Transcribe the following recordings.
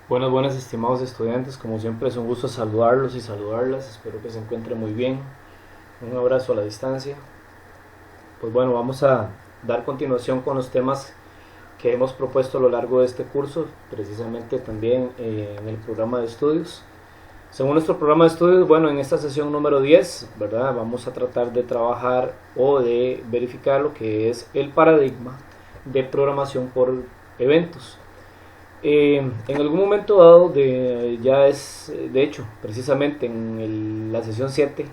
Buenas, estimados estudiantes, como siempre es un gusto saludarlos y saludarlas, espero que se encuentren muy bien, un abrazo a la distancia. Pues bueno, vamos a dar continuación con los temas que hemos propuesto a lo largo de este curso, precisamente también en el programa de estudios. Según nuestro programa de estudios, bueno, en esta sesión número 10, ¿verdad? Vamos a tratar de trabajar o de verificar lo que es el paradigma de programación por eventos. En algún momento dado, de hecho, precisamente la sesión 7,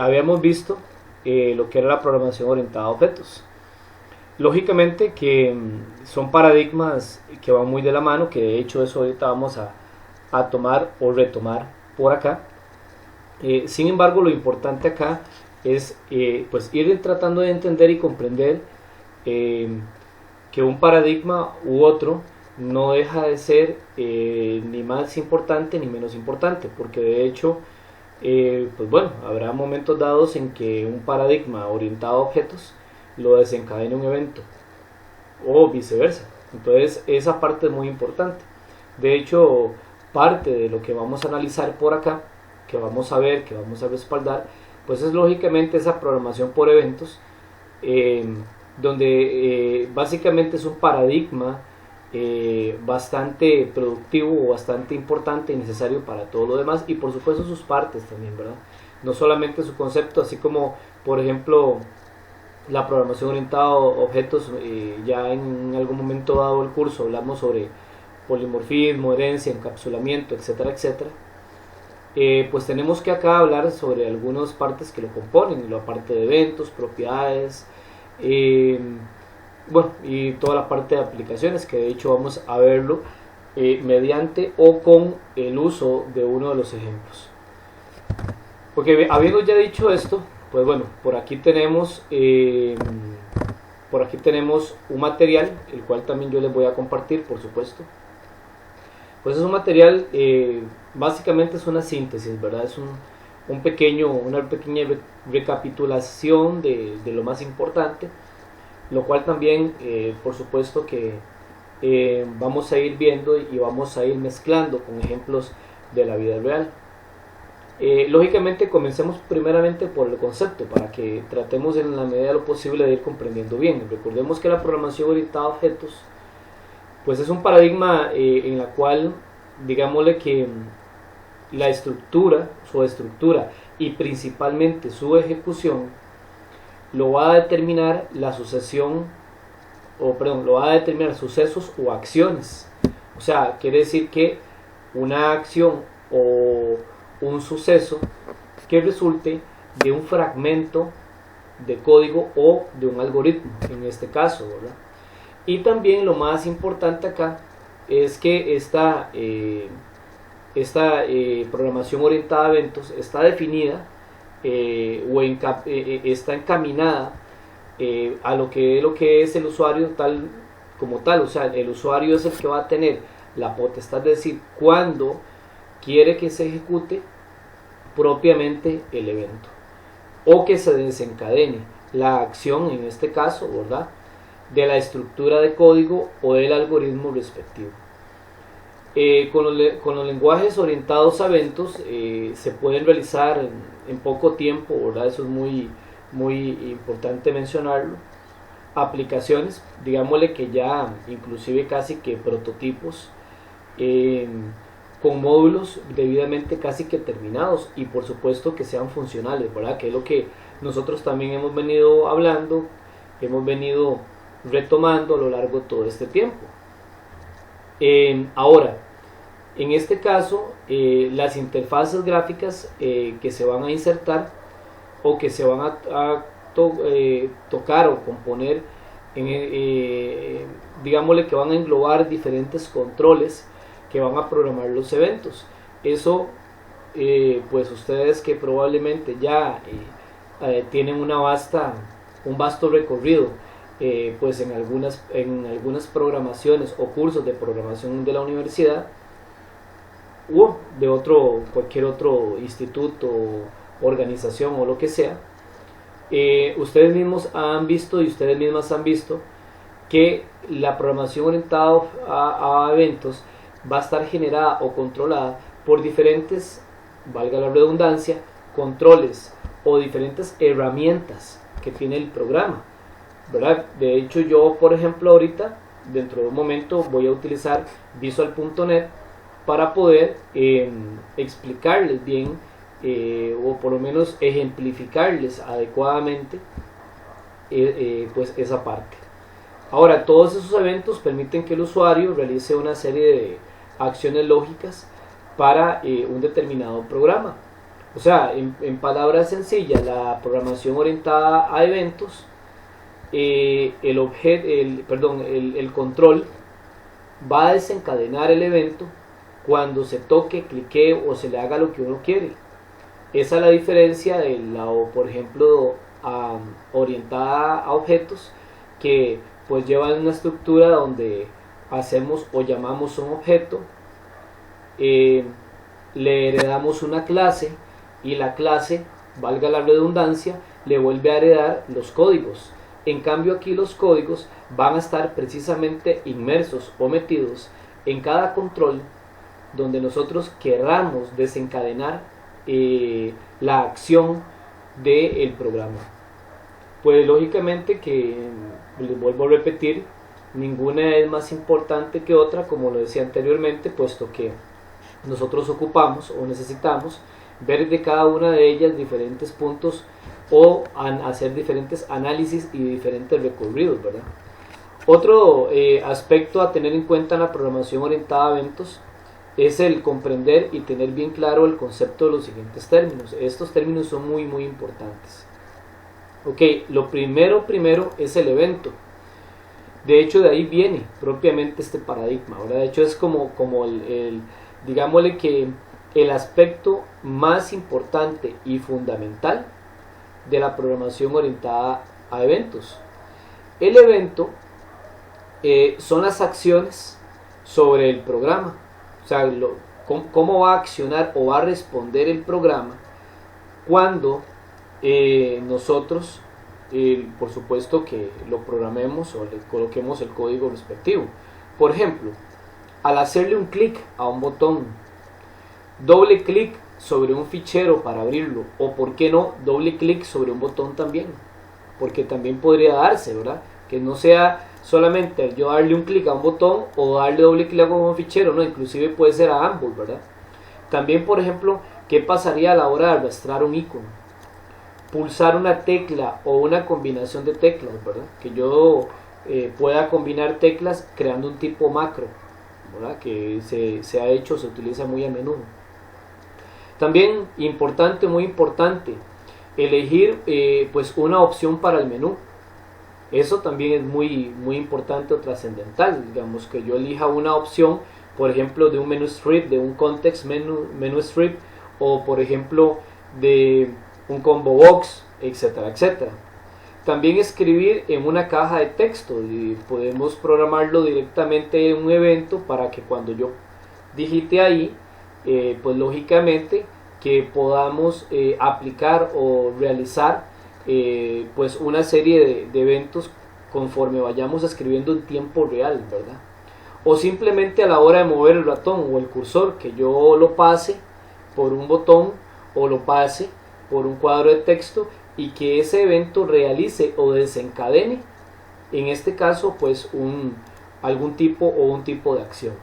habíamos visto lo que era la programación orientada a objetos. Lógicamente que son paradigmas que van muy de la mano, que de hecho eso ahorita vamos a tomar o retomar por acá. Sin embargo, lo importante acá es pues ir tratando de entender y comprender que un paradigma u otro no deja de ser ni más importante ni menos importante, porque de hecho, pues bueno, habrá momentos dados en que un paradigma orientado a objetos lo desencadena un evento, o viceversa. Entonces, esa parte es muy importante. De hecho, parte de lo que vamos a analizar por acá, que vamos a ver, que vamos a respaldar, pues es lógicamente esa programación por eventos, eh, donde básicamente es un paradigma bastante productivo o bastante importante y necesario para todo lo demás, y por supuesto sus partes también, ¿verdad? No solamente su concepto, así como por ejemplo la programación orientada a objetos. Ya en algún momento dado el curso hablamos sobre polimorfismo, herencia, encapsulamiento, etcétera, etcétera. Pues tenemos que acá hablar sobre algunas partes que lo componen, la parte de eventos, propiedades, eh, bueno, y toda la parte de aplicaciones, que de hecho vamos a verlo mediante o con el uso de uno de los ejemplos. Porque habiendo ya dicho esto, pues bueno, por aquí tenemos un material, el cual también yo les voy a compartir, por supuesto. Pues es un material, básicamente es una síntesis, ¿verdad? Es una pequeña recapitulación de lo más importante, lo cual también, por supuesto que vamos a ir viendo y vamos a ir mezclando con ejemplos de la vida real. Lógicamente comencemos primeramente por el concepto, para que tratemos en la medida de lo posible de ir comprendiendo bien. Recordemos que la programación orientada a objetos pues es un paradigma en la cual, digámosle que su estructura y principalmente su ejecución lo va a determinar la sucesión, o perdón, lo va a determinar sucesos o acciones. O sea, quiere decir que una acción o un suceso que resulte de un fragmento de código o de un algoritmo, en este caso, ¿verdad? Y también lo más importante acá es que esta programación orientada a eventos está definida está encaminada a lo que es el usuario tal como tal. O sea, el usuario es el que va a tener la potestad de decir cuándo quiere que se ejecute propiamente el evento o que se desencadene la acción, en este caso, ¿verdad?, de la estructura de código o del algoritmo respectivo. Con los lenguajes orientados a eventos se pueden realizar en poco tiempo, ¿verdad? Eso es muy importante mencionarlo. Aplicaciones, digámosle que ya inclusive casi que prototipos, con módulos debidamente casi que terminados, y por supuesto que sean funcionales, ¿verdad? Que es lo que nosotros también hemos venido hablando, hemos venido retomando a lo largo de todo este tiempo. Ahora, en este caso, las interfaces gráficas que se van a insertar o que se van a tocar o componer, digámosle que van a englobar diferentes controles que van a programar los eventos. Eso, pues ustedes que probablemente ya tienen un vasto recorrido, pues en algunas programaciones o cursos de programación de la universidad u de cualquier otro instituto, organización o lo que sea, ustedes mismos han visto y ustedes mismas han visto que la programación orientada a eventos va a estar generada o controlada por diferentes, valga la redundancia, controles o diferentes herramientas que tiene el programa, ¿verdad? De hecho, yo, por ejemplo, ahorita, dentro de un momento, voy a utilizar Visual.net para poder explicarles bien o por lo menos ejemplificarles adecuadamente pues esa parte. Ahora, todos esos eventos permiten que el usuario realice una serie de acciones lógicas para un determinado programa. O sea, en palabras sencillas, la programación orientada a eventos, el control va a desencadenar el evento cuando se toque, clique o se le haga lo que uno quiere. Esa es la diferencia de la, por ejemplo, orientada a objetos, que pues llevan una estructura donde hacemos o llamamos un objeto, le heredamos una clase y la clase, valga la redundancia, le vuelve a heredar los códigos. En cambio, aquí los códigos van a estar precisamente inmersos o metidos en cada control donde nosotros querramos desencadenar la acción del programa. Pues lógicamente que, les vuelvo a repetir, ninguna es más importante que otra, como lo decía anteriormente, puesto que nosotros ocupamos o necesitamos ver de cada una de ellas diferentes puntos o hacer diferentes análisis y diferentes recorridos, ¿verdad? Otro aspecto a tener en cuenta en la programación orientada a eventos es el comprender y tener bien claro el concepto de los siguientes términos. Estos términos son muy importantes. Ok, lo primero es el evento. De hecho, de ahí viene propiamente este paradigma, ¿verdad? De hecho, es como digámosle que el aspecto más importante y fundamental de la programación orientada a eventos. El evento son las acciones sobre el programa. O sea, cómo va a accionar o va a responder el programa cuando nosotros, por supuesto, que lo programemos o le coloquemos el código respectivo. Por ejemplo, al hacerle un clic a un botón, doble clic sobre un fichero para abrirlo, o por qué no, doble clic sobre un botón también, porque también podría darse, ¿verdad? Que no sea solamente yo darle un clic a un botón o darle doble clic a un fichero, no, inclusive puede ser a ambos, ¿verdad? También, por ejemplo, ¿qué pasaría a la hora de arrastrar un icono? Pulsar una tecla o una combinación de teclas, ¿verdad? Que yo pueda combinar teclas creando un tipo macro, ¿verdad? Que se ha hecho, se utiliza muy a menudo. También importante, muy importante, elegir pues una opción para el menú. Eso también es muy importante o trascendental. Digamos que yo elija una opción, por ejemplo, de un menu strip, de un context menu strip, o por ejemplo de un combo box, etcétera, etcétera. También escribir en una caja de texto, y podemos programarlo directamente en un evento para que cuando yo digite ahí, pues lógicamente que podamos aplicar o realizar pues una serie de eventos conforme vayamos escribiendo en tiempo real, ¿verdad? O simplemente a la hora de mover el ratón o el cursor, que yo lo pase por un botón o lo pase por un cuadro de texto y que ese evento realice o desencadene, en este caso, pues algún tipo o un tipo de acción.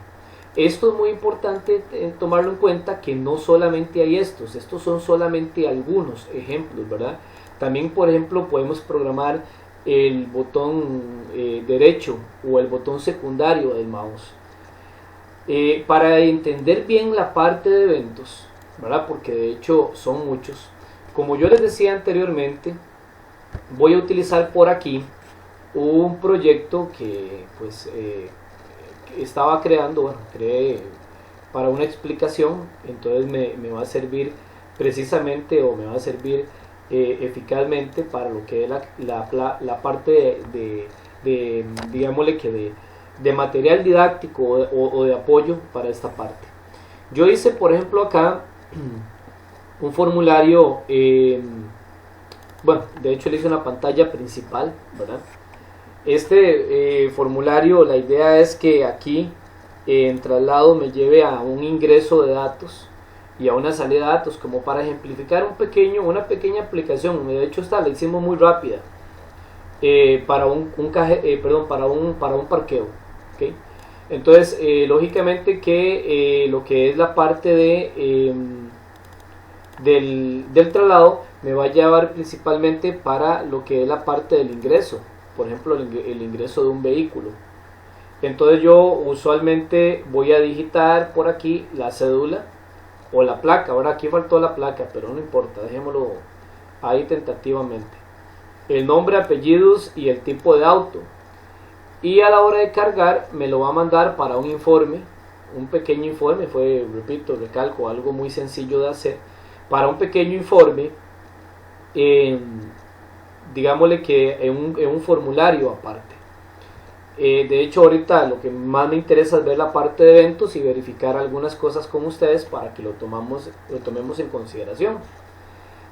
Esto es muy importante tomarlo en cuenta, que no solamente hay estos son solamente algunos ejemplos, ¿verdad? También, por ejemplo, podemos programar el botón derecho o el botón secundario del mouse. Para entender bien la parte de eventos, ¿verdad? Porque de hecho son muchos. Como yo les decía anteriormente, voy a utilizar por aquí un proyecto que pues estaba creando, bueno, creé para una explicación, entonces me va a servir precisamente, o me va a servir eficazmente para lo que es la parte de digámosle que de material didáctico o de apoyo para esta parte. Yo hice, por ejemplo, acá un formulario, bueno, de hecho le hice una pantalla principal, ¿verdad? Este formulario, la idea es que aquí en traslado me lleve a un ingreso de datos y a una salida de datos, como para ejemplificar una pequeña aplicación. De hecho esta la hicimos muy rápida, para para un parqueo, ¿okay? Entonces lógicamente que lo que es la parte del traslado me va a llevar principalmente para lo que es la parte del ingreso, por ejemplo el ingreso de un vehículo. Entonces yo usualmente voy a digitar por aquí la cédula o la placa. Ahora aquí faltó la placa, pero no importa, dejémoslo ahí tentativamente. El nombre, apellidos y el tipo de auto. Y a la hora de cargar me lo va a mandar para un informe, un pequeño informe. Repito, recalco, algo muy sencillo de hacer. Para un pequeño informe, digámosle que en un formulario aparte. De hecho ahorita lo que más me interesa es ver la parte de eventos y verificar algunas cosas con ustedes para que lo tomemos en consideración.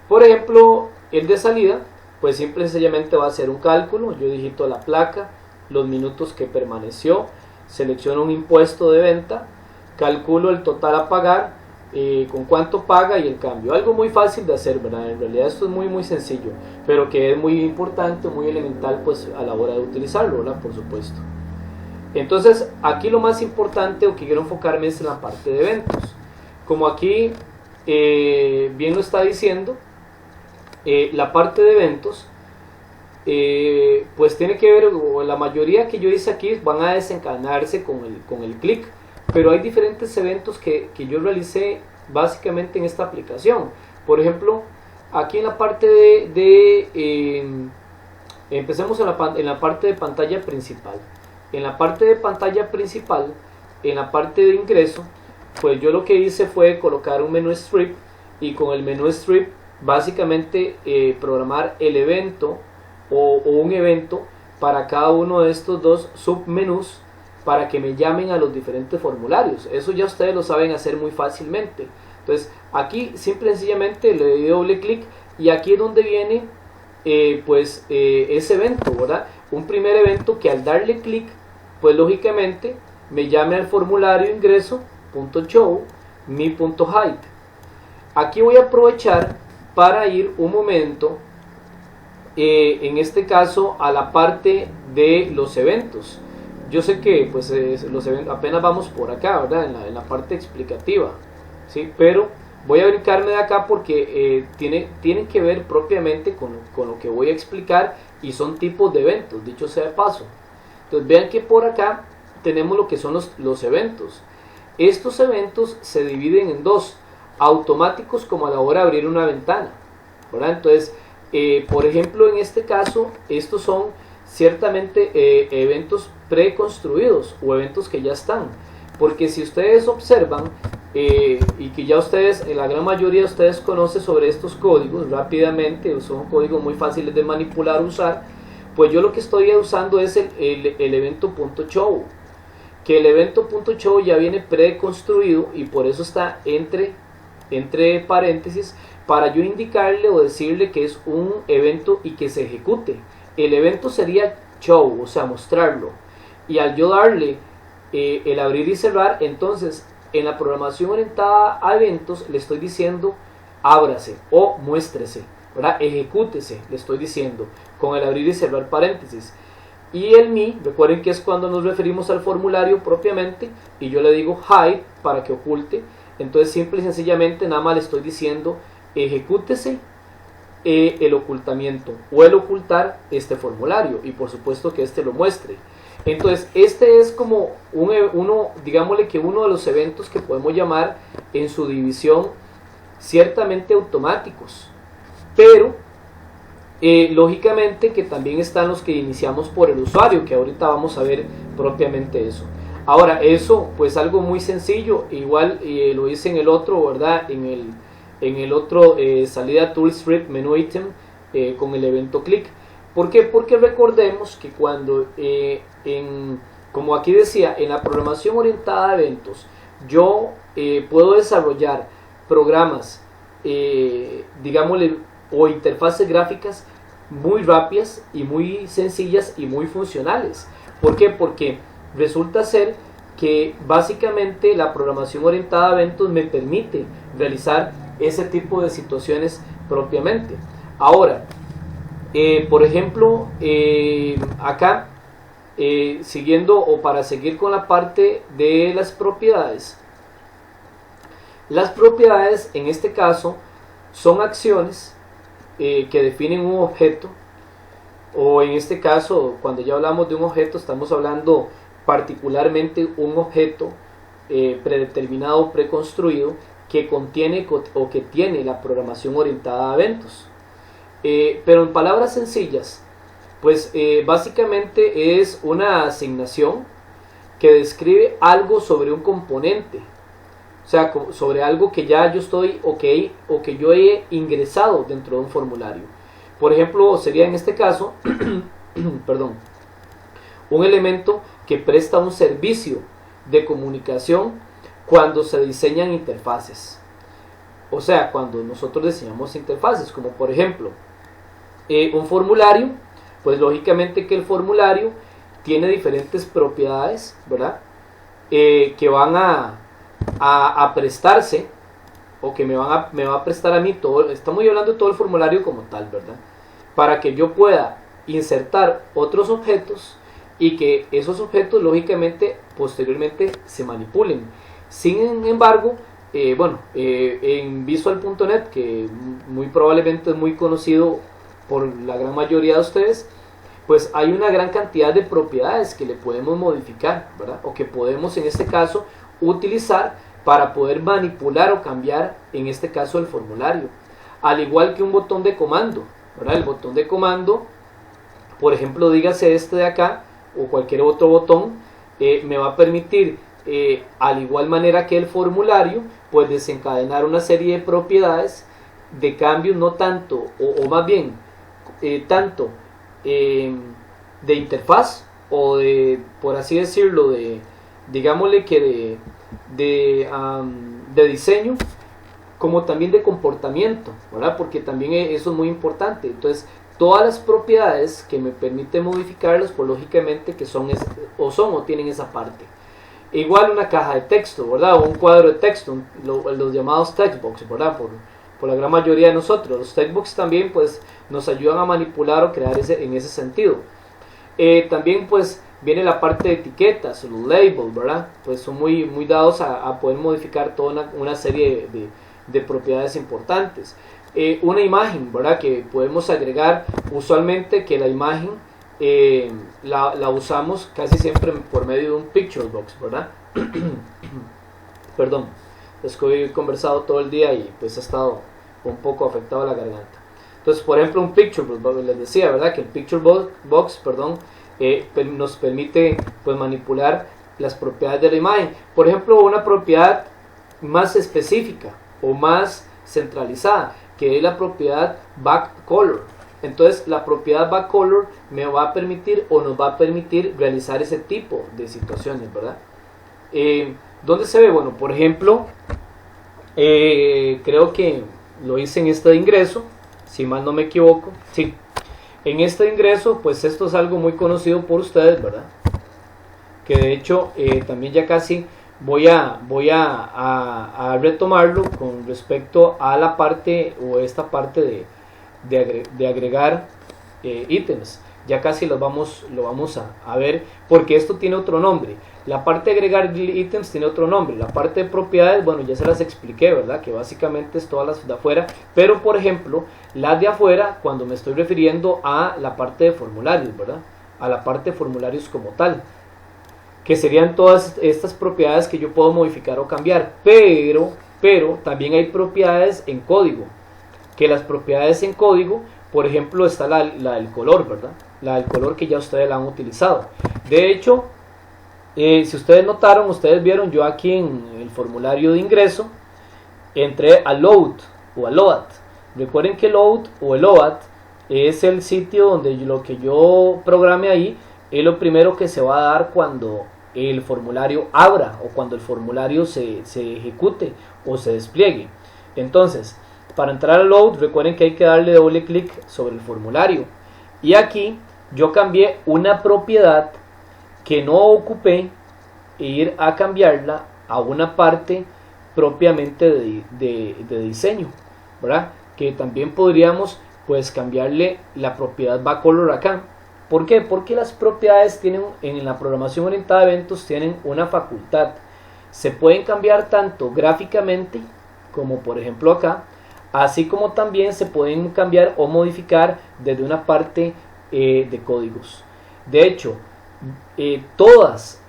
Por ejemplo, el de salida, pues simple y sencillamente va a ser un cálculo. Yo digito la placa, los minutos que permaneció, selecciono un impuesto de venta, calculo el total a pagar, con cuánto paga y el cambio. Algo muy fácil de hacer, ¿verdad? En realidad esto es muy sencillo, pero que es muy importante, muy elemental pues a la hora de utilizarlo, ¿verdad? Por supuesto. Entonces aquí lo más importante o que quiero enfocarme es en la parte de eventos. Como aquí bien lo está diciendo, la parte de eventos pues tiene que ver, o la mayoría que yo hice aquí van a desencadenarse con el clic, pero hay diferentes eventos que yo realicé básicamente en esta aplicación. Por ejemplo, aquí en la parte empecemos en la parte de pantalla principal. En la parte de pantalla principal, en la parte de ingreso, pues yo lo que hice fue colocar un menú strip, y con el menú strip básicamente programar el evento o un evento para cada uno de estos dos submenús, para que me llamen a los diferentes formularios. Eso ya ustedes lo saben hacer muy fácilmente. Entonces aquí simple y sencillamente le doy doble clic y aquí es donde viene ese evento, ¿verdad? Un primer evento que al darle clic pues lógicamente me llame al formulario ingreso.show mi.height. Aquí voy a aprovechar para ir un momento en este caso a la parte de los eventos. Yo sé que pues los eventos apenas vamos por acá, ¿verdad? En la parte explicativa, ¿sí? Pero voy a brincarme de acá porque tienen que ver propiamente con lo que voy a explicar, y son tipos de eventos, dicho sea de paso. Entonces vean que por acá tenemos lo que son los eventos. Estos eventos se dividen en dos: automáticos, como a la hora de abrir una ventana, ¿verdad? Entonces por ejemplo en este caso estos son ciertamente eventos preconstruidos o eventos que ya están, porque si ustedes observan y que ya ustedes, la gran mayoría de ustedes conocen sobre estos códigos rápidamente, son códigos muy fáciles de manipular, usar, pues yo lo que estoy usando es el evento .show, que el evento .show ya viene preconstruido y por eso está entre paréntesis, para yo indicarle o decirle que es un evento y que se ejecute. El evento sería show, o sea, mostrarlo. Y al yo darle el abrir y cerrar, entonces en la programación orientada a eventos le estoy diciendo ábrase o muéstrese, ¿verdad? Ejecútese, le estoy diciendo, con el abrir y cerrar paréntesis. Y el mi, recuerden que es cuando nos referimos al formulario propiamente, y yo le digo hide para que oculte. Entonces simple y sencillamente nada más le estoy diciendo ejecútese el ocultamiento o el ocultar este formulario, y por supuesto que este lo muestre. Entonces este es como digámosle que uno de los eventos que podemos llamar en su división ciertamente automáticos, pero lógicamente que también están los que iniciamos por el usuario, que ahorita vamos a ver propiamente eso. Ahora eso pues algo muy sencillo, igual lo hice en el otro, ¿verdad? En el otro salida toolstrip menú item con el evento click. ¿Por qué? Porque recordemos que cuando como aquí decía, en la programación orientada a eventos yo puedo desarrollar programas digámosle o interfaces gráficas muy rápidas y muy sencillas y muy funcionales. ¿Por qué? Porque resulta ser que básicamente la programación orientada a eventos me permite realizar ese tipo de situaciones propiamente. Ahora, por ejemplo, acá, siguiendo o para seguir con la parte de las propiedades en este caso son acciones que definen un objeto, o en este caso cuando ya hablamos de un objeto estamos hablando particularmente un objeto predeterminado, preconstruido, que contiene o que tiene la programación orientada a eventos. Pero en palabras sencillas, pues básicamente es una asignación que describe algo sobre un componente, o sea, sobre algo que ya yo estoy o que yo he ingresado dentro de un formulario. Por ejemplo, sería en este caso perdón, un elemento que presta un servicio de comunicación cuando se diseñan interfaces. O sea, cuando nosotros diseñamos interfaces, como por ejemplo un formulario, pues lógicamente que el formulario tiene diferentes propiedades, ¿verdad? Que van a prestarse, o que me va a prestar a mí todo. Estamos hablando de todo el formulario como tal, ¿verdad? Para que yo pueda insertar otros objetos y que esos objetos lógicamente posteriormente se manipulen. Sin embargo, en Visual.net, que muy probablemente es muy conocido por la gran mayoría de ustedes, pues hay una gran cantidad de propiedades que le podemos modificar, ¿verdad? O que podemos en este caso utilizar para poder manipular o cambiar en este caso el formulario, al igual que un botón de comando, ¿verdad? El botón de comando, por ejemplo, dígase este de acá o cualquier otro botón, me va a permitir al igual manera que el formulario, pues desencadenar una serie de propiedades de cambios, no tanto, o más bien tanto de interfaz, o de, por así decirlo, de, digámosle que de diseño, como también de comportamiento, ¿verdad? Porque también eso es muy importante. Entonces, todas las propiedades que me permiten modificarlas, pues lógicamente que son o tienen esa parte. Igual una caja de texto, ¿verdad? O un cuadro de texto, los llamados textbox, ¿verdad? Por la gran mayoría de nosotros. Los textbox también pues nos ayudan a manipular o crear en ese sentido. También pues viene la parte de etiquetas, los labels, ¿verdad? Pues son muy dados a poder modificar toda una serie de propiedades importantes. Una imagen, ¿verdad? Que podemos agregar usualmente, que la imagen la usamos casi siempre por medio de un picture box, ¿verdad? Perdón, es que hoy he conversado todo el día y pues ha estado un poco afectado la garganta. Entonces, por ejemplo, un picture box, les decía, ¿verdad? Que el picture box, nos permite pues manipular las propiedades de la imagen. Por ejemplo, una propiedad más específica o más centralizada, que es la propiedad backcolor. Entonces la propiedad backcolor me va a permitir o nos va a permitir realizar ese tipo de situaciones, ¿verdad? ¿Dónde se ve? Bueno, por ejemplo, creo que lo hice en este de ingreso, si mal no me equivoco. Sí, en este de ingreso, pues esto es algo muy conocido por ustedes, ¿verdad? Que de hecho también ya casi voy a retomarlo con respecto a la parte o esta parte de agregar ítems. Ya casi lo vamos a ver, porque esto tiene otro nombre. La parte de agregar ítems tiene otro nombre. La parte de propiedades, bueno, ya se las expliqué, ¿verdad? Que básicamente es todas las de afuera. Pero, por ejemplo, las de afuera, cuando me estoy refiriendo a la parte de formularios, ¿verdad? A la parte de formularios como tal, que serían todas estas propiedades que yo puedo modificar o cambiar. Pero también hay propiedades en código, que las propiedades en código, por ejemplo, está la del color, ¿verdad? La del color, que ya ustedes la han utilizado. De hecho, si ustedes notaron, ustedes vieron, yo aquí en el formulario de ingreso entré a load o a load. Recuerden que load o el load es el sitio donde lo que yo programe ahí es lo primero que se va a dar cuando el formulario abra o cuando el formulario se ejecute o se despliegue. Entonces, para entrar a load, recuerden que hay que darle doble clic sobre el formulario. Y aquí yo cambié una propiedad que no ocupé e ir a cambiarla a una parte propiamente de diseño, ¿verdad? Que también podríamos pues cambiarle la propiedad backcolor acá. ¿Por qué? Porque las propiedades tienen, en la programación orientada a eventos, tienen una facultad. Se pueden cambiar tanto gráficamente, como por ejemplo acá, así como también se pueden cambiar o modificar desde una parte de códigos. De hecho, todas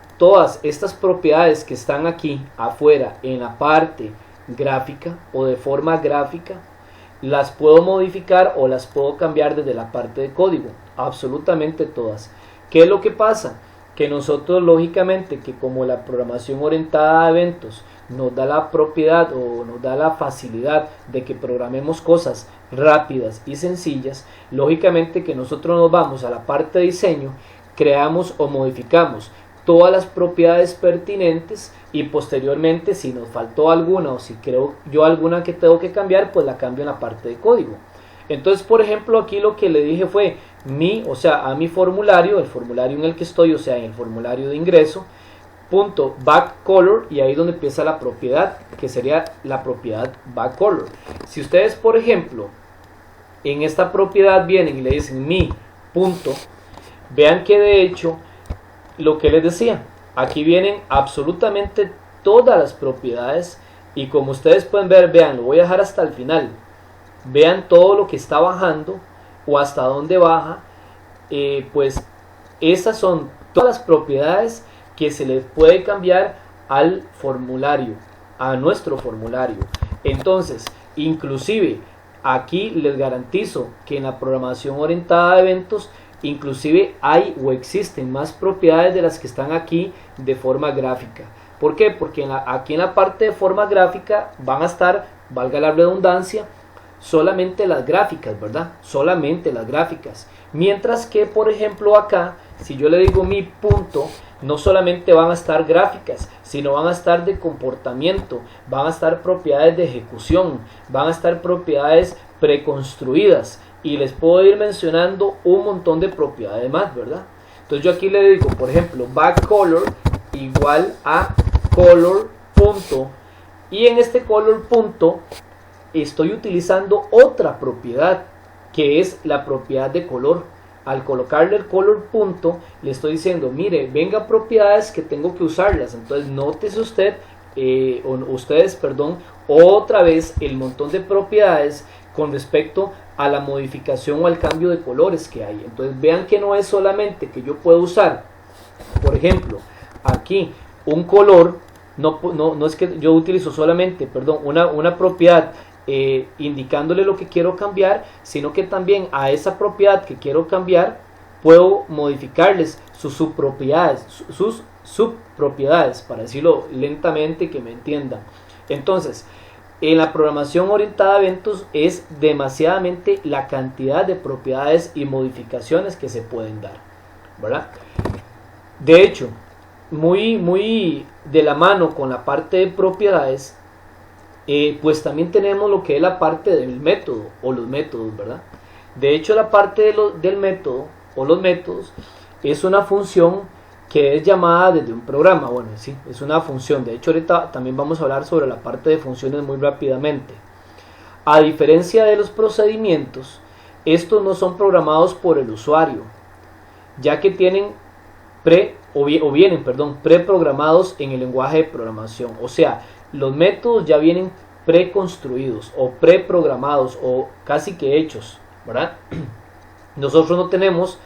estas propiedades que están aquí afuera en la parte gráfica o de forma gráfica, las puedo modificar o las puedo cambiar desde la parte de código, absolutamente todas. ¿Qué es lo que pasa? Que nosotros lógicamente, que como la programación orientada a eventos nos da la propiedad o nos da la facilidad de que programemos cosas rápidas y sencillas, lógicamente que nosotros nos vamos a la parte de diseño, creamos o modificamos todas las propiedades pertinentes y posteriormente si nos faltó alguna o si creo yo alguna que tengo que cambiar, pues la cambio en la parte de código. Entonces, por ejemplo, aquí lo que le dije fue a mi formulario, el formulario en el que estoy, o sea, en el formulario de ingreso, punto backcolor, y ahí donde empieza la propiedad, que sería la propiedad backcolor. Si ustedes, por ejemplo, en esta propiedad vienen y le dicen mi punto, vean que de hecho, lo que les decía, aquí vienen absolutamente todas las propiedades y como ustedes pueden ver, vean, lo voy a dejar hasta el final, vean todo lo que está bajando o hasta dónde baja, pues esas son todas las propiedades que se les puede cambiar al formulario, a nuestro formulario. Entonces, inclusive aquí les garantizo que en la programación orientada a eventos inclusive hay o existen más propiedades de las que están aquí de forma gráfica. ¿Por qué? Porque aquí en la parte de forma gráfica van a estar, valga la redundancia, solamente las gráficas, ¿verdad? Solamente las gráficas. Mientras que, por ejemplo, acá, si yo le digo mi punto, no solamente van a estar gráficas, sino van a estar de comportamiento, van a estar propiedades de ejecución, van a estar propiedades preconstruidas. Y les puedo ir mencionando un montón de propiedades más, ¿verdad? Entonces yo aquí le digo, por ejemplo, backcolor igual a color punto. Y en este color punto estoy utilizando otra propiedad, que es la propiedad de color. Al colocarle el color punto, le estoy diciendo, mire, venga propiedades que tengo que usarlas. Entonces nótese ustedes, otra vez el montón de propiedades con respecto a la modificación o al cambio de colores que hay. Entonces vean que no es solamente que yo puedo usar, por ejemplo, aquí un color, no es que yo utilizo solamente, una propiedad indicándole lo que quiero cambiar, sino que también a esa propiedad que quiero cambiar puedo modificarles sus subpropiedades, para decirlo lentamente que me entiendan. Entonces, en la programación orientada a eventos es demasiadamente la cantidad de propiedades y modificaciones que se pueden dar, ¿verdad? De hecho, muy de la mano con la parte de propiedades, pues también tenemos lo que es la parte del método o los métodos, ¿verdad? De hecho, la parte del método o los métodos es una función que es llamada desde un programa. Bueno, sí, es una función. De hecho, ahorita también vamos a hablar sobre la parte de funciones muy rápidamente. A diferencia de los procedimientos, estos no son programados por el usuario, ya que tienen vienen preprogramados en el lenguaje de programación. O sea, los métodos ya vienen preconstruidos o preprogramados o casi que hechos, ¿verdad? Nosotros no tenemos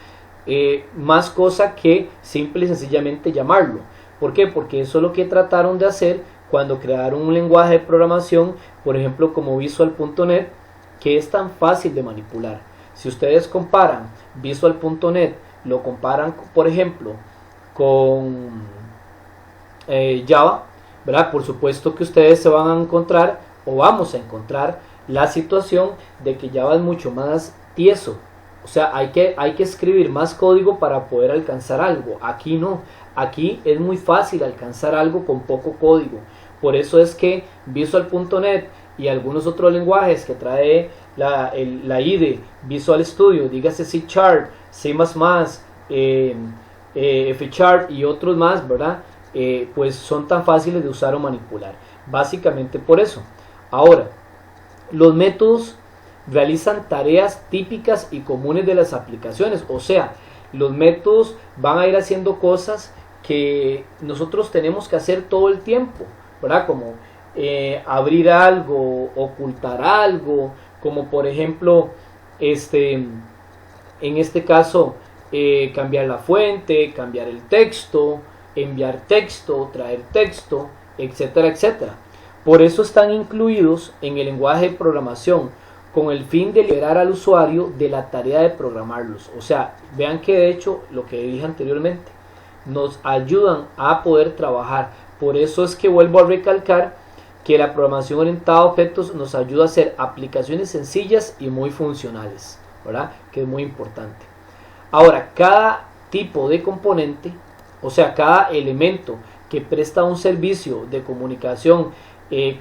más cosa que simple y sencillamente llamarlo. ¿Por qué? Porque eso es lo que trataron de hacer cuando crearon un lenguaje de programación, por ejemplo como Visual.net, que es tan fácil de manipular. Si ustedes comparan Visual.net, lo comparan por ejemplo con Java, ¿verdad? Por supuesto que ustedes se van a encontrar o vamos a encontrar la situación de que Java es mucho más tieso. O sea, hay que escribir más código para poder alcanzar algo. Aquí no. Aquí es muy fácil alcanzar algo con poco código. Por eso es que Visual.net y algunos otros lenguajes que trae la IDE, Visual Studio, dígase C Sharp, C++, F Sharp y otros más, ¿verdad? pues son tan fáciles de usar o manipular. Básicamente por eso. Ahora, los métodos realizan tareas típicas y comunes de las aplicaciones. O sea, los métodos van a ir haciendo cosas que nosotros tenemos que hacer todo el tiempo, ¿verdad? Como abrir algo, ocultar algo, como por ejemplo, en este caso, cambiar la fuente, cambiar el texto, enviar texto, traer texto, etcétera, etcétera. Por eso están incluidos en el lenguaje de programación, con el fin de liberar al usuario de la tarea de programarlos. O sea, vean que de hecho, lo que dije anteriormente, nos ayudan a poder trabajar. Por eso es que vuelvo a recalcar que la programación orientada a objetos nos ayuda a hacer aplicaciones sencillas y muy funcionales, ¿verdad? Que es muy importante. Ahora, cada tipo de componente, o sea, cada elemento que presta un servicio de comunicación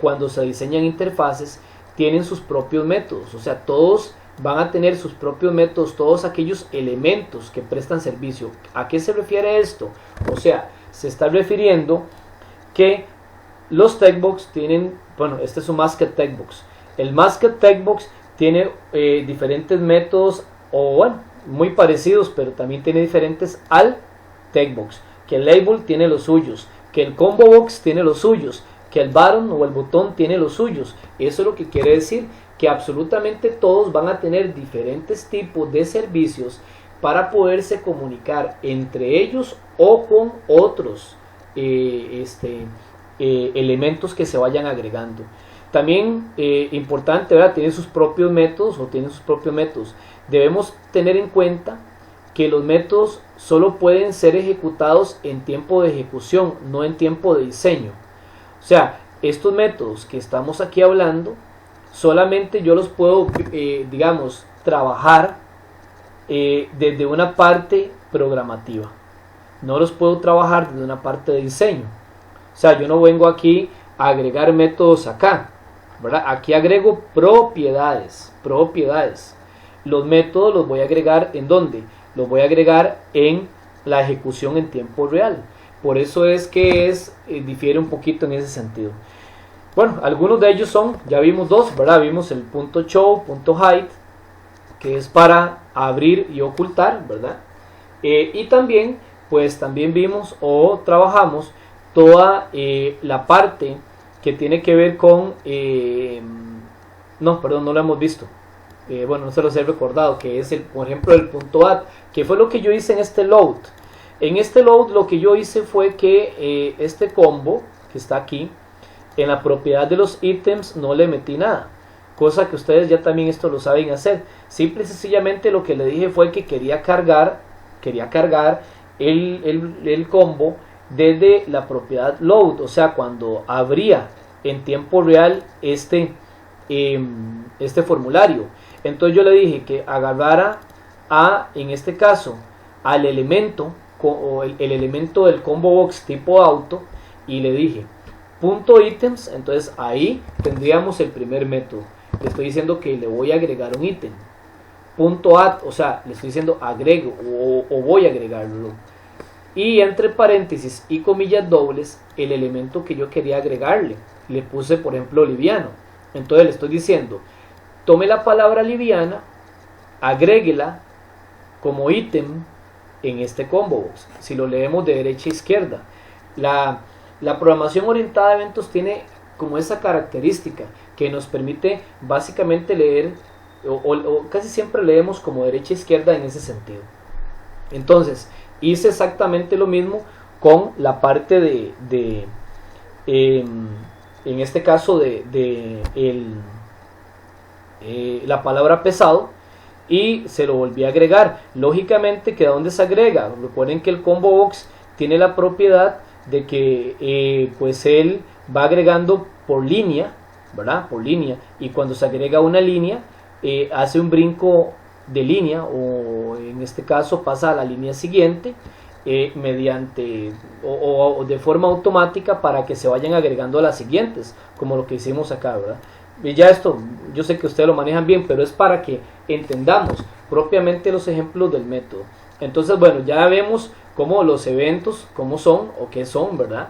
cuando se diseñan interfaces, tienen sus propios métodos. O sea, todos van a tener sus propios métodos, todos aquellos elementos que prestan servicio. ¿A qué se refiere esto? O sea, se está refiriendo que los Textbox tienen, bueno, este es un Masket Textbox. El Masket Textbox tiene diferentes métodos, o bueno, muy parecidos, pero también tiene diferentes al Textbox. Que el Label tiene los suyos, que el Combo Box tiene los suyos, que el button o el botón tiene los suyos. Eso es lo que quiere decir que absolutamente todos van a tener diferentes tipos de servicios para poderse comunicar entre ellos o con otros elementos que se vayan agregando. También importante, ¿verdad? Tienen sus propios métodos o tienen sus propios métodos. Debemos tener en cuenta que los métodos solo pueden ser ejecutados en tiempo de ejecución, no en tiempo de diseño. O sea, estos métodos que estamos aquí hablando, solamente yo los puedo, digamos, trabajar desde una parte programativa. No los puedo trabajar desde una parte de diseño. O sea, yo no vengo aquí a agregar métodos acá, ¿verdad? Aquí agrego propiedades. Los métodos los voy a agregar ¿en dónde? Los voy a agregar en la ejecución en tiempo real. Por eso es que difiere un poquito en ese sentido. Bueno, algunos de ellos son, ya vimos dos, ¿verdad? Vimos el .show, .hide, que es para abrir y ocultar, ¿verdad? Y también, pues también vimos o trabajamos toda la parte que tiene que ver con, no lo hemos visto. Bueno, no se los he recordado, que es por ejemplo el .add, que fue lo que yo hice en este load. En este load lo que yo hice fue que este combo que está aquí, en la propiedad de los ítems no le metí nada, cosa que ustedes ya también esto lo saben hacer. Simple y sencillamente lo que le dije fue que quería cargar el combo desde la propiedad load, o sea, cuando abría en tiempo real este formulario. Entonces yo le dije que agarrara en este caso, al elemento, o el elemento del combo box tipo auto, y le dije .items, entonces ahí tendríamos el primer método. Le estoy diciendo que le voy a agregar un ítem. .add, o sea, le estoy diciendo agrego o voy a agregarlo. Y entre paréntesis y comillas dobles, el elemento que yo quería agregarle. Le puse, por ejemplo, liviano. Entonces le estoy diciendo, tome la palabra liviana, agréguela como ítem en este combo box. Si lo leemos de derecha a izquierda, la programación orientada a eventos tiene como esa característica que nos permite básicamente leer, o casi siempre leemos como derecha a izquierda en ese sentido. Entonces hice exactamente lo mismo con la parte en este caso la palabra pesado, y se lo volví a agregar. Lógicamente, que ¿a dónde se agrega? Recuerden que el combo box tiene la propiedad de que pues él va agregando por línea, ¿verdad? Por línea, y cuando se agrega una línea hace un brinco de línea, o en este caso pasa a la línea siguiente mediante o de forma automática, para que se vayan agregando a las siguientes, como lo que hicimos acá, ¿verdad? Y ya esto, yo sé que ustedes lo manejan bien, pero es para que entendamos propiamente los ejemplos del método. Entonces, bueno, ya vemos cómo los eventos, cómo son o qué son, ¿verdad?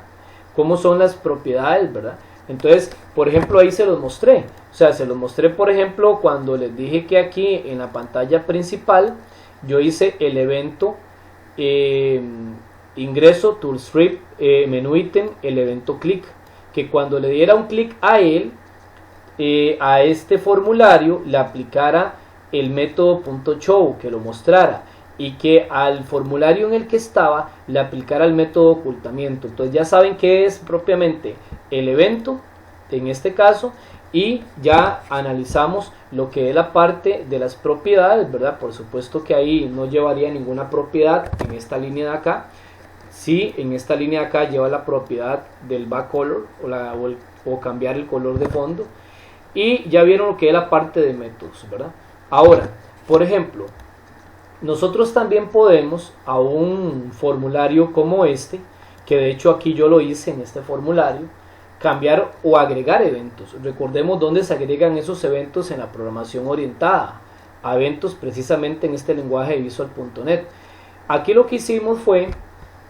Cómo son las propiedades, ¿verdad? Entonces, por ejemplo, ahí se los mostré. O sea, se los mostré, por ejemplo, cuando les dije que aquí en la pantalla principal yo hice el evento ingreso, toolscript, menú ítem, el evento click. Que cuando le diera un clic a él, a este formulario, le aplicara el método .show, que lo mostrara. Y que al formulario en el que estaba le aplicara el método ocultamiento. Entonces ya saben qué es propiamente el evento en este caso, y ya analizamos lo que es la parte de las propiedades, ¿verdad? Por supuesto que ahí no llevaría ninguna propiedad en esta línea de acá. Sí, en esta línea de acá lleva la propiedad del backcolor o cambiar el color de fondo, y ya vieron lo que es la parte de métodos, ¿verdad? Ahora, por ejemplo, nosotros también podemos a un formulario como este, que de hecho aquí yo lo hice en este formulario, cambiar o agregar eventos. Recordemos dónde se agregan esos eventos en la programación orientada a eventos, precisamente en este lenguaje de Visual.net. Aquí lo que hicimos fue,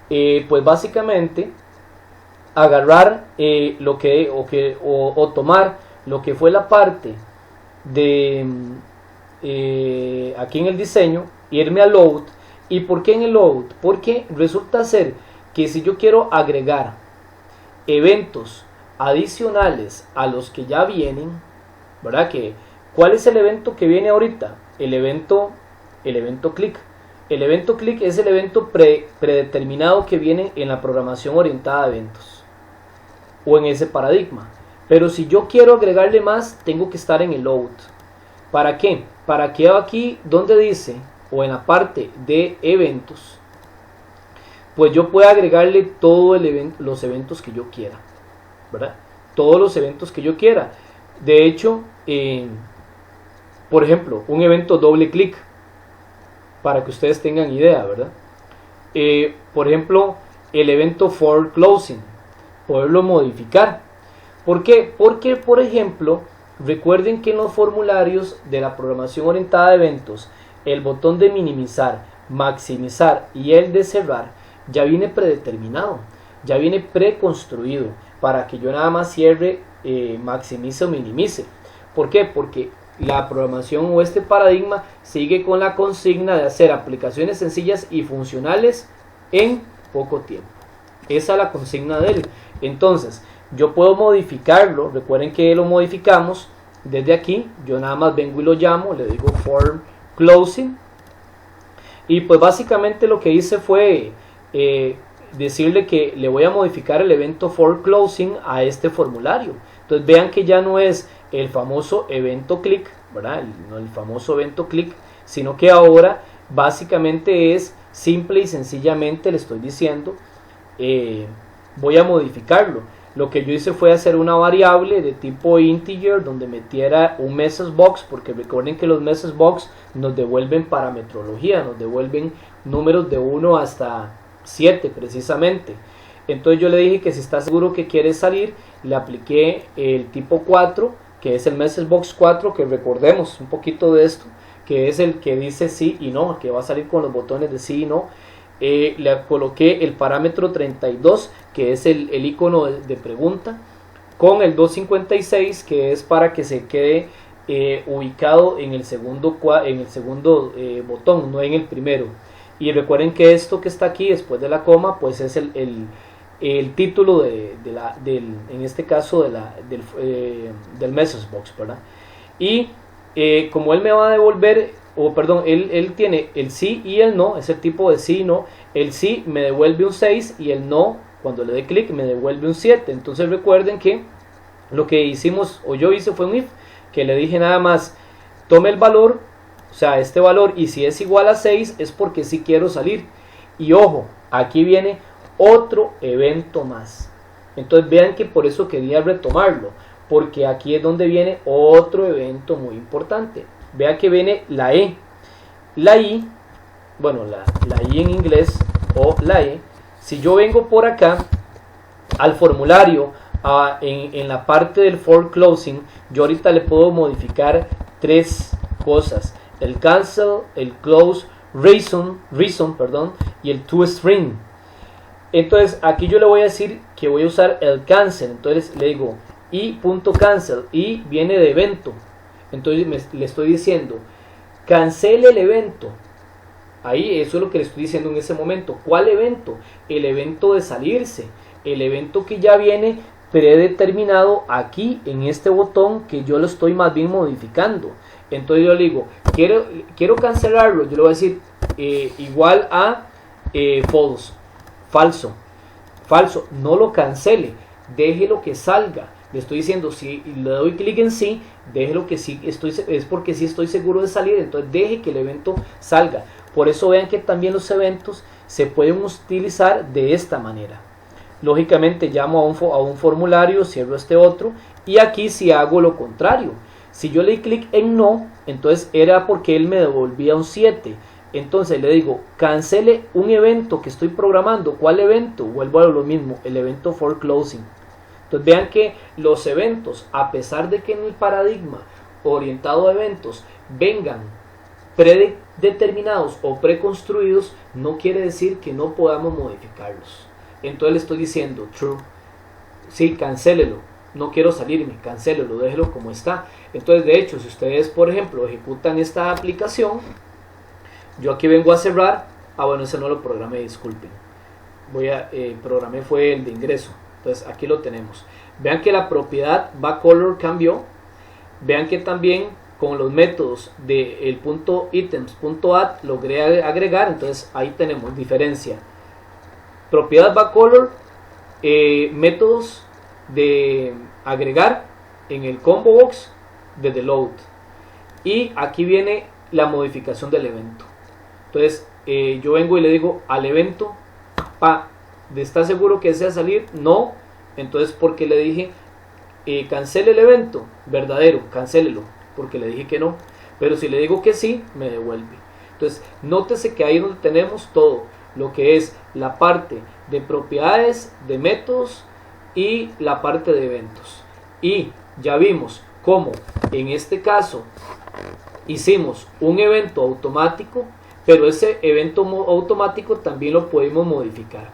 pues básicamente, agarrar o tomar lo que fue la parte de aquí en el diseño, irme a load. ¿Y por qué en el load? Porque resulta ser que si yo quiero agregar eventos adicionales a los que ya vienen, ¿verdad? ¿Cuál es el evento que viene ahorita? El evento click. El evento click es el evento predeterminado que viene en la programación orientada a eventos o en ese paradigma. Pero si yo quiero agregarle más, tengo que estar en el load. ¿Para qué? Para que aquí donde dice, o en la parte de eventos, pues yo pueda agregarle todo los eventos que yo quiera, ¿verdad? Todos los eventos que yo quiera. De hecho, por ejemplo, un evento doble clic, para que ustedes tengan idea, ¿verdad? Por ejemplo, el evento for closing, poderlo modificar. ¿Por qué? Porque, por ejemplo, recuerden que en los formularios de la programación orientada a eventos, el botón de minimizar, maximizar y el de cerrar ya viene predeterminado, ya viene preconstruido para que yo nada más cierre, maximice o minimice. ¿Por qué? Porque la programación o este paradigma sigue con la consigna de hacer aplicaciones sencillas y funcionales en poco tiempo. Esa es la consigna de él. Entonces, yo puedo modificarlo. Recuerden que lo modificamos desde aquí. Yo nada más vengo y lo llamo, le digo for closing. Y pues básicamente lo que hice fue decirle que le voy a modificar el evento for closing a este formulario. Entonces vean que ya no es el famoso evento click, ¿verdad? No el famoso evento click, sino que ahora básicamente es simple y sencillamente le estoy diciendo, voy a modificarlo. Lo que yo hice fue hacer una variable de tipo integer donde metiera un message box, porque recuerden que los message box nos devuelven parametrología, nos devuelven números de 1 hasta 7 precisamente. Entonces yo le dije que si está seguro que quiere salir, le apliqué el tipo 4, que es el message box 4, que recordemos un poquito de esto, que es el que dice sí y no, que va a salir con los botones de sí y no. Le coloqué el parámetro 32, que es el icono de pregunta, con el 256, que es para que se quede ubicado en el segundo botón, no en el primero. Y recuerden que esto que está aquí después de la coma, pues es el título en este caso del message box, ¿verdad? Y como él me va a devolver, él tiene el sí y el no, es el tipo de sí y no. El sí me devuelve un 6 y el no, cuando le dé clic, me devuelve un 7. Entonces recuerden que lo que hicimos, o yo hice, fue un if, que le dije nada más, tome el valor, o sea, este valor, y si es igual a 6 es porque sí quiero salir. Y ojo, aquí viene otro evento más. Entonces vean que por eso quería retomarlo, porque aquí es donde viene otro evento muy importante. Vean que viene la E. La I, bueno, la I en inglés, o la E. Si yo vengo por acá al formulario, en la parte del for closing, yo ahorita le puedo modificar tres cosas: el cancel, el close reason, perdón, y el toString. Entonces aquí yo le voy a decir que voy a usar el cancel. Entonces le digo i.cancel, y viene de evento. Entonces le estoy diciendo cancele el evento. Ahí eso es lo que le estoy diciendo en ese momento. ¿Cuál evento? El evento de salirse, el evento que ya viene predeterminado aquí en este botón, que yo lo estoy más bien modificando. Entonces yo le digo quiero cancelarlo. Yo le voy a decir igual a falso, no lo cancele, déjelo que salga. Le estoy diciendo, si le doy clic en sí, déjelo que sí, es porque sí estoy seguro de salir. Entonces deje que el evento salga. Por eso vean que también los eventos se pueden utilizar de esta manera. Lógicamente llamo a un formulario, cierro este otro, y aquí si hago lo contrario, si yo le doy clic en no, entonces era porque él me devolvía un 7. Entonces le digo cancele un evento que estoy programando. ¿Cuál evento? Vuelvo a lo mismo, el evento for closing. Entonces vean que los eventos, a pesar de que en el paradigma orientado a eventos vengan predeterminados o preconstruidos, no quiere decir que no podamos modificarlos. Entonces le estoy diciendo true, sí, cancélelo, no quiero salirme, cancélelo, déjelo como está. Entonces de hecho, si ustedes por ejemplo ejecutan esta aplicación, yo aquí vengo a cerrar. Bueno, ese no lo programé, disculpen. Programé fue el de ingreso. Entonces aquí lo tenemos. Vean que la propiedad backColor cambió. Vean que también con los métodos del punto items.add logré agregar. Entonces ahí tenemos diferencia. Propiedad backColor, métodos de agregar en el combo box desde load. Y aquí viene la modificación del evento. Entonces yo vengo y le digo al evento, ¿está seguro que desea salir? No. Entonces porque le dije cancele el evento, verdadero, cancélelo, porque le dije que no. Pero si le digo que sí, me devuelve. Entonces nótese que ahí es donde tenemos todo lo que es la parte de propiedades, de métodos y la parte de eventos. Y ya vimos cómo en este caso hicimos un evento automático, pero ese evento automático también lo podemos modificar.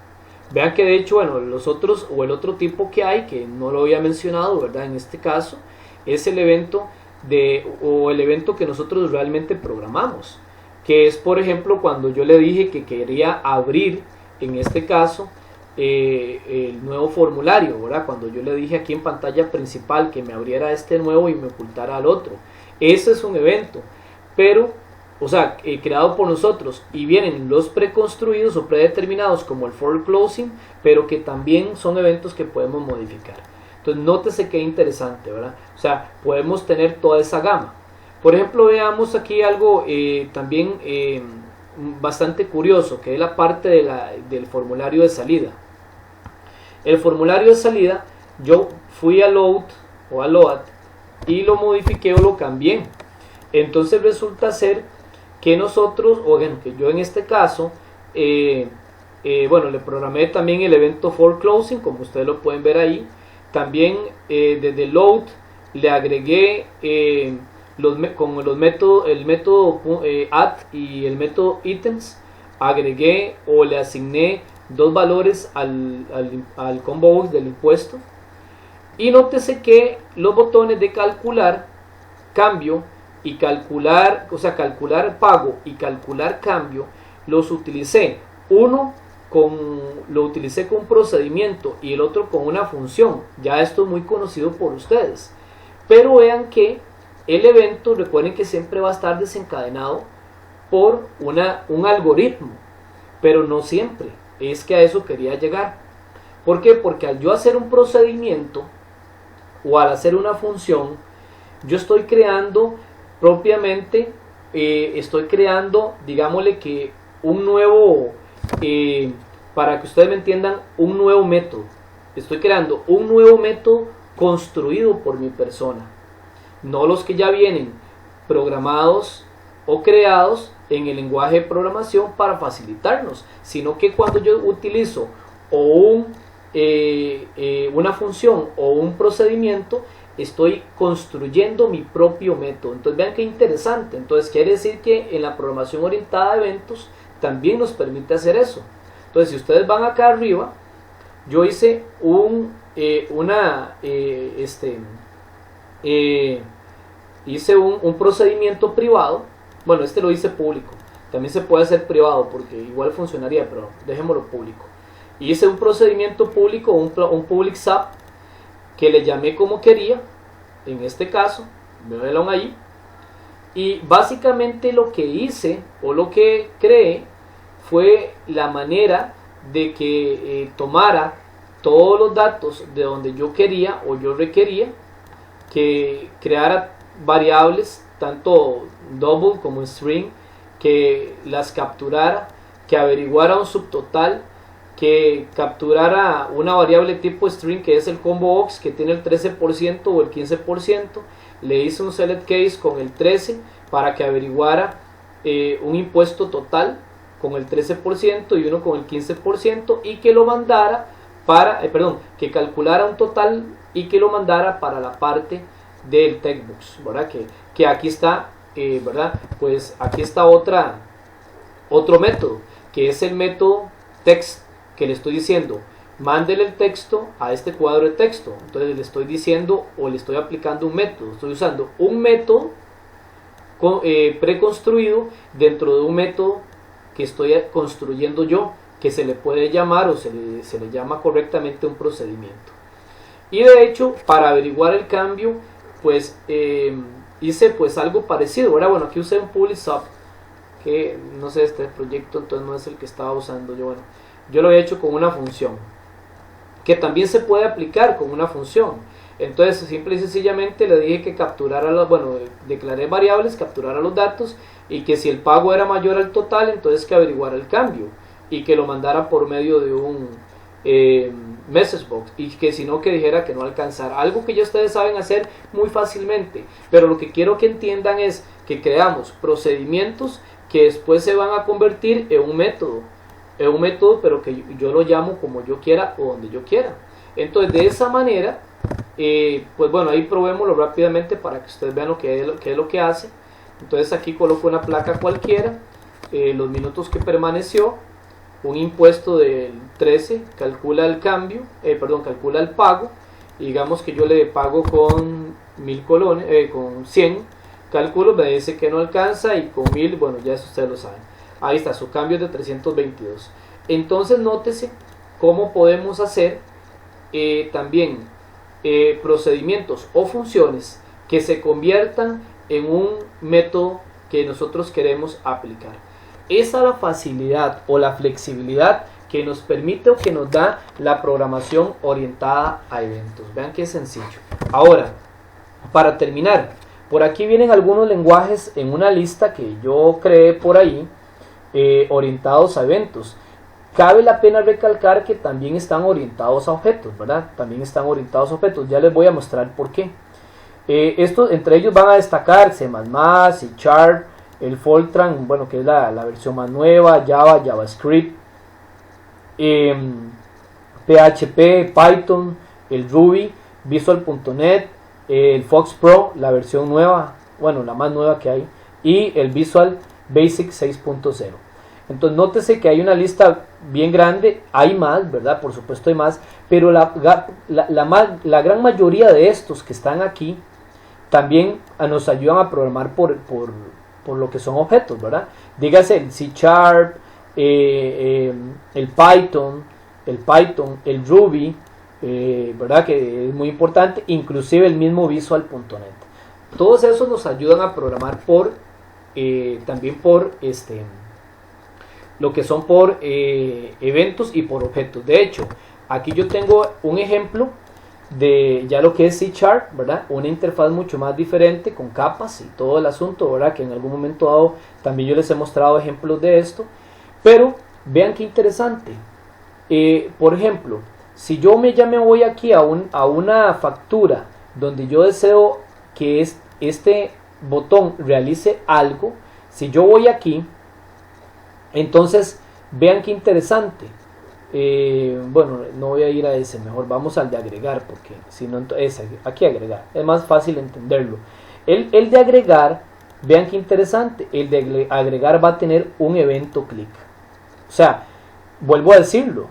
Vean que de hecho, bueno, los otros o el otro tipo que hay, que no lo había mencionado, ¿verdad? En este caso es el evento el evento que nosotros realmente programamos, que es por ejemplo cuando yo le dije que quería abrir en este caso el nuevo formulario, ¿verdad? Cuando yo le dije aquí en pantalla principal que me abriera este nuevo y me ocultara al otro. Ese es un evento, pero o sea, creado por nosotros, y vienen los preconstruidos o predeterminados como el for closing, pero que también son eventos que podemos modificar. Entonces nótese que interesante, ¿verdad? O sea, podemos tener toda esa gama. Por ejemplo, veamos aquí algo también bastante curioso, que es la parte del formulario de salida. El formulario de salida, yo fui a load o a load y lo modifiqué o lo cambié. Entonces resulta ser que nosotros, o bueno, que yo en este caso, bueno, le programé también el evento for closing, como ustedes lo pueden ver ahí. También desde load le agregué con los métodos, el método add y el método items, agregué o le asigné dos valores al combo box del impuesto. Y nótese que los botones de calcular cambio y calcular, o sea, calcular pago y calcular cambio, los utilicé. Uno lo utilicé con un procedimiento y el otro con una función. Ya esto es muy conocido por ustedes. Pero vean que el evento, recuerden que siempre va a estar desencadenado por un algoritmo, pero no siempre. Es que a eso quería llegar. ¿Por qué? Porque al yo hacer un procedimiento o al hacer una función, yo estoy creando propiamente, digámosle que un nuevo, para que ustedes me entiendan, un nuevo método. Estoy creando un nuevo método construido por mi persona, no los que ya vienen programados o creados en el lenguaje de programación para facilitarnos, sino que cuando yo utilizo o un una función o un procedimiento, estoy construyendo mi propio método. Entonces vean qué interesante. Entonces quiere decir que en la programación orientada a eventos también nos permite hacer eso. Entonces si ustedes van acá arriba, yo hice un procedimiento privado. Bueno, este lo hice público, también se puede hacer privado porque igual funcionaría, pero dejémoslo público. Hice un procedimiento público, un public SAP, que le llamé como quería, en este caso, véanlo ahí, y básicamente lo que hice o lo que creé fue la manera de que tomara todos los datos de donde yo quería o yo requería, que creara variables, tanto double como string, que las capturara, que averiguara un subtotal, que capturara una variable tipo string que es el combo box que tiene el 13% o el 15%, le hice un select case con el 13 para que averiguara un impuesto total con el 13% y uno con el 15% y que lo mandara para, que calculara un total y que lo mandara para la parte del textbooks, ¿verdad? Que aquí está, ¿verdad? Pues aquí está otro método, que es el método text, que le estoy diciendo, mándele el texto a este cuadro de texto. Entonces le estoy diciendo o le estoy aplicando un método. Estoy usando un método preconstruido dentro de un método que estoy construyendo yo, que se le puede llamar o se le llama correctamente un procedimiento. Y de hecho, para averiguar el cambio, pues hice pues algo parecido. Ahora, bueno, aquí usé un public sub, que no sé, este proyecto entonces no es el que estaba usando yo. Bueno, yo lo he hecho con una función, que también se puede aplicar con una función. Entonces simple y sencillamente le dije que capturara declaré variables, capturara los datos, y que si el pago era mayor al total, entonces que averiguara el cambio y que lo mandara por medio de un message box, y que si no, que dijera que no alcanzara. Algo que ya ustedes saben hacer muy fácilmente, pero lo que quiero que entiendan es que creamos procedimientos que después se van a convertir en un método, pero que yo lo llamo como yo quiera o donde yo quiera. Entonces de esa manera, pues bueno, ahí probémoslo rápidamente para que ustedes vean qué es lo que hace. Entonces aquí coloco una placa cualquiera, los minutos que permaneció, un impuesto del 13, calcula el cambio, calcula el pago, y digamos que yo le pago con 1000 colones, con 100, calculo, me dice que no alcanza, y con 1000, bueno, ya eso ustedes lo saben. Ahí está, su cambio es de 322. Entonces nótese cómo podemos hacer también procedimientos o funciones que se conviertan en un método que nosotros queremos aplicar. Esa es la facilidad o la flexibilidad que nos permite o que nos da la programación orientada a eventos. Vean qué sencillo. Ahora, para terminar, por aquí vienen algunos lenguajes en una lista que yo creé por ahí, orientados a eventos. Cabe la pena recalcar que también están orientados a objetos, ¿verdad? También están orientados a objetos. Ya les voy a mostrar por qué. Entre ellos van a destacar C++, C#, el Fortran, bueno, que es la versión más nueva, Java, JavaScript, PHP, Python, el Ruby, Visual.net, el Fox Pro, la versión nueva, bueno, la más nueva que hay, y el Visual Basic 6.0. Entonces nótese que hay una lista bien grande, hay más, ¿verdad? Por supuesto hay más, pero la gran mayoría de estos que están aquí también nos ayudan a programar por lo que son objetos, ¿verdad? Dígase el C#, el Python, el Ruby, ¿verdad? Que es muy importante, inclusive el mismo Visual.net. Todos esos nos ayudan a programar también por lo que son por eventos y por objetos. De hecho, aquí yo tengo un ejemplo de ya lo que es C#, ¿verdad? Una interfaz mucho más diferente, con capas y todo el asunto, ¿verdad? Que en algún momento dado también yo les he mostrado ejemplos de esto. Pero vean qué interesante. Por ejemplo, si yo me voy aquí a una factura donde yo deseo que este botón realice algo, si yo voy aquí, entonces vean qué interesante. Bueno, no voy a ir a ese, mejor vamos al de agregar, porque si no, es aquí agregar, es más fácil entenderlo. El de agregar, vean qué interesante, el de agregar va a tener un evento click. O sea, vuelvo a decirlo,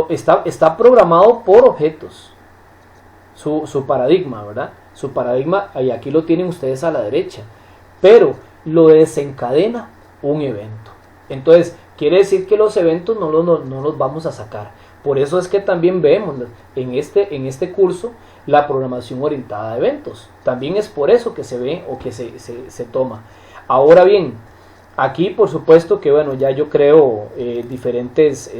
está programado por objetos, su paradigma, ¿verdad? Su paradigma, y aquí lo tienen ustedes a la derecha, pero lo desencadena un evento. Entonces, quiere decir que los eventos no los vamos a sacar. Por eso es que también vemos en este curso la programación orientada a eventos. También es por eso que se ve o que se toma. Ahora bien, aquí por supuesto que bueno, ya yo creo diferentes,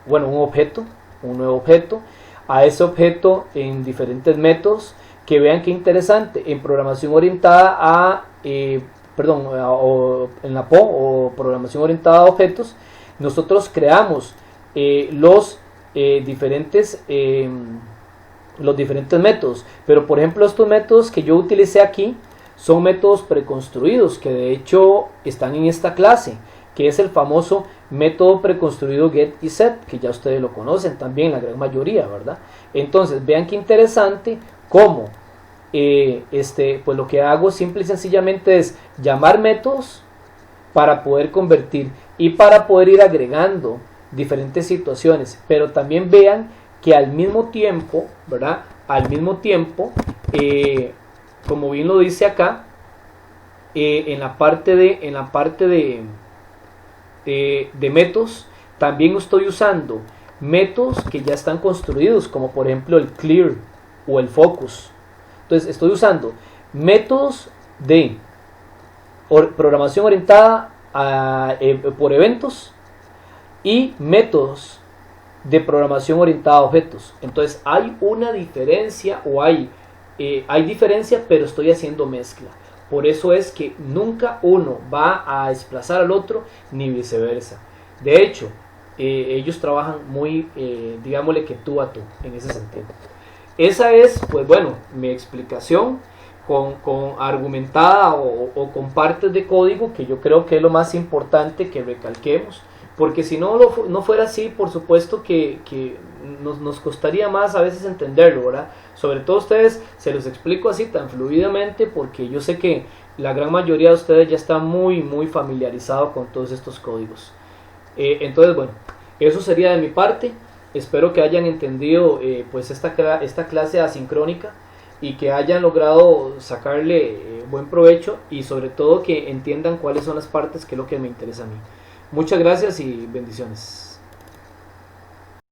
un objeto, un nuevo objeto. A ese objeto en diferentes métodos, que vean qué interesante, en programación orientada a en la PO o programación orientada a objetos, nosotros creamos los diferentes métodos, pero por ejemplo estos métodos que yo utilicé aquí son métodos preconstruidos que de hecho están en esta clase, que es el famoso método preconstruido get y set, que ya ustedes lo conocen también la gran mayoría, ¿verdad? Entonces vean qué interesante cómo pues lo que hago simple y sencillamente es llamar métodos para poder convertir y para poder ir agregando diferentes situaciones, pero también vean que al mismo tiempo, ¿verdad? Al mismo tiempo, como bien lo dice acá, en la parte de métodos, también estoy usando métodos que ya están construidos, como por ejemplo el clear o el focus. Entonces estoy usando métodos de programación orientada por eventos y métodos de programación orientada a objetos. Entonces hay una diferencia hay diferencia, pero estoy haciendo mezcla. Por eso es que nunca uno va a desplazar al otro ni viceversa. De hecho, ellos trabajan muy, digámosle que tú a tú en ese sentido. Esa es, pues bueno, mi explicación con argumentada o con partes de código, que yo creo que es lo más importante que recalquemos, porque si no fuera así, por supuesto que nos costaría más a veces entenderlo, ¿verdad? Sobre todo ustedes, se los explico así tan fluidamente, porque yo sé que la gran mayoría de ustedes ya está muy, muy familiarizado con todos estos códigos. Entonces, bueno, eso sería de mi parte. Espero que hayan entendido pues esta clase asincrónica y que hayan logrado sacarle buen provecho y sobre todo que entiendan cuáles son las partes que es lo que me interesa a mí. Muchas gracias y bendiciones.